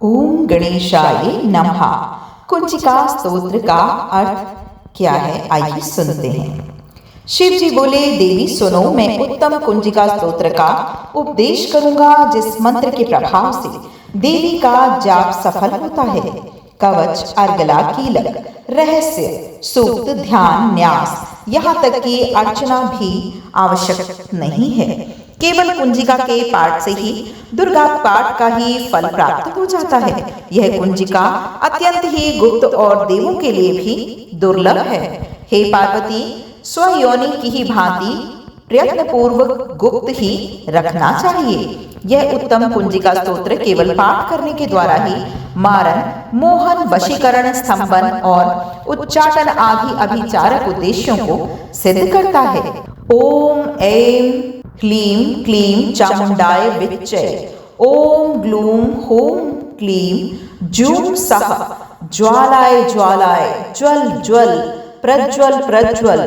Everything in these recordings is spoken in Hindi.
ओम गणेशाय नमः। कुंजिका स्तोत्र का अर्थ क्या है, आइए सुनते हैं। शिव जी बोले, देवी सुनो, मैं उत्तम कुंजिका स्तोत्र का उपदेश करूंगा जिस मंत्र के प्रभाव से देवी का जाप सफल होता है। कवच, अर्गला, कीलक, रहस्य, सूक्त, ध्यान, न्यास, यहाँ तक कि अर्चना भी आवश्यक नहीं है। केवल कुंजिका के पाठ से ही दुर्गा पाठ का ही फल प्राप्त हो जाता है। यह कुंजिका अत्यंत ही गुप्त और देवों के लिए भी दुर्लभ है। हे पार्वती, स्वयोनि की ही भांति प्रयत्न पूर्वक गुप्त ही रखना चाहिए। यह उत्तम कुंजिका स्तोत्र केवल पाठ करने के द्वारा ही मारण, मोहन, वशीकरण, स्तंभन और उच्चाटन आदि अभिचारक उद्देश्यों को सिद्ध करता है। ओम ऐं ह्लीं क्लीं चामुंडाय विच्चै। ओम ग्लूम होम क्लीं जूं सः ज्वालाय ज्वालाय ज्वल ज्वल प्रज्वल प्रज्वल।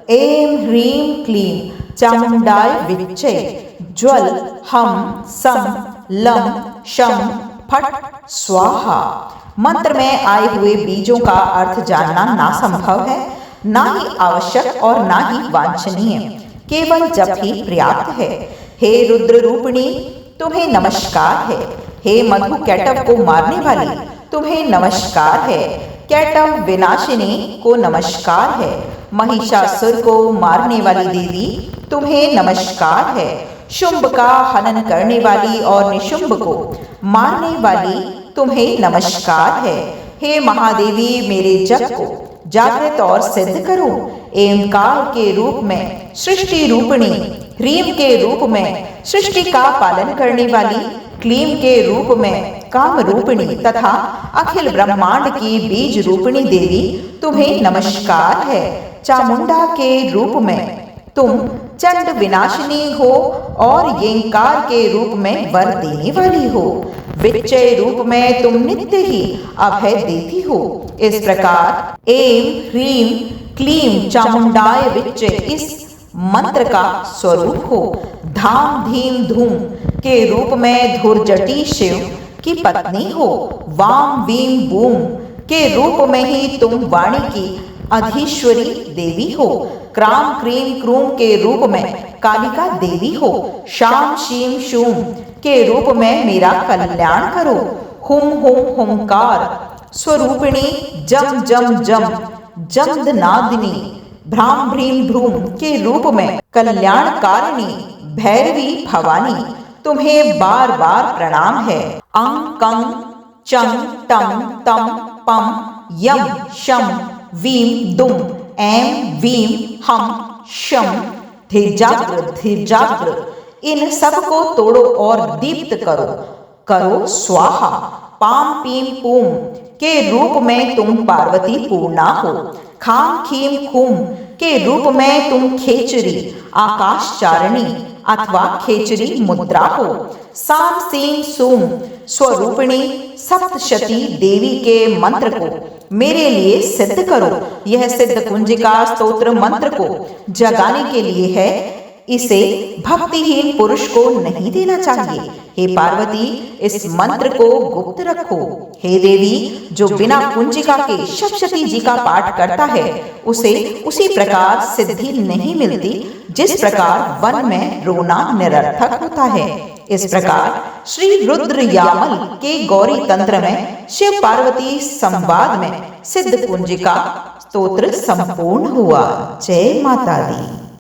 ऐं ह्रीं क्लीं चामुंडाय विच्चै। ज्वल हम सम लं शम फट स्वाहा। मंत्र में आए हुए बीजों का अर्थ जानना ना संभव है, ना ही आवश्यक और ना ही वांछनीय, केवल जप ही पर्याप्त है। हे रुद्र रूपिणी, तुम्हें नमस्कार है। हे मधु कैटव को मारने वाली, तुम्हें नमस्कार है। कैटव विनाशिनी को नमस्कार है। महिषासुर को मारने वाली देवी, तुम्हें नमस्कार है। शुंभ का हनन करने वाली और निशुंभ को मारने वाली, तुम्हें नमस्कार है। हे महादेवी, मेरे जप को जागृत और सिद्ध करो। एमकार के रूप में सृष्टि रूपिणी, ह्रीम के रूप में सृष्टि का पालन करने वाली, क्लीम के रूप में काम रूपिणी तथा अखिल ब्रह्मांड की बीज रूपिणी देवी, तुम्हें नमस्कार है। चामुंडा के रूप में तुम चंड विनाशिनी हो और येंकार के रूप में वर देने वाली हो। विच्चय रूप में तुम नित्य ही अभय देती हो। इस प्रकार ऐं ह्रीं क्लीं चामुंडाय विच्चय इस मंत्र का स्वरूप हो। धाम धीम धूम के रूप में धुर्जटी शिव की पत्नी हो। वाम वीम बूम के रूप में ही तुम वाणी की अधीश्वरी देवी हो। क्राम क्रीम क्रूम के रूप में कालिका देवी हो। शाम शीम शूम के रूप में मेरा कल्याण करो। हुम हुम हुमकार स्वरूपिणी, जम जम जम जमदनादिनी, भ्राम भ्रीम भ्रूम के रूप में कल्याणकारिणी भैरवी भवानी, तुम्हें बार बार प्रणाम है। अंग कंग चंग टंग तम पम यम शम वीम दुम ऐं वीम हम शम धिजाग्र धिजाग्र, इन सब को तोड़ो और दीप्त करो। करो स्वाहा। पाम पीम पूम के रूप में तुम पार्वती पूर्णा हो। खाम खीम खूम के रूप में तुम खेचरी आकाशचारिणी अथवा खेचरी मुद्रा हो। साम सीम सूम स्वरूपिणी सप्तशती देवी के मंत्र को मेरे लिए सिद्ध करो। यह सिद्ध कुंजिका स्तोत्र मंत्र को जगाने के लिए है, इसे भक्तिहीन पुरुष को नहीं देना चाहिए। हे पार्वती, इस मंत्र को गुप्त रखो। हे देवी, जो बिना कुंजिका के सप्तशती जी का पाठ करता है उसे उसी प्रकार सिद्धि नहीं मिलती जिस प्रकार वन में रोना निरर्थक होता है। इस प्रकार श्री रुद्र यामल के गौरी तंत्र में शिव पार्वती संवाद में सिद्ध कुंजिका स्तोत्र संपूर्ण हुआ। जय माता दी।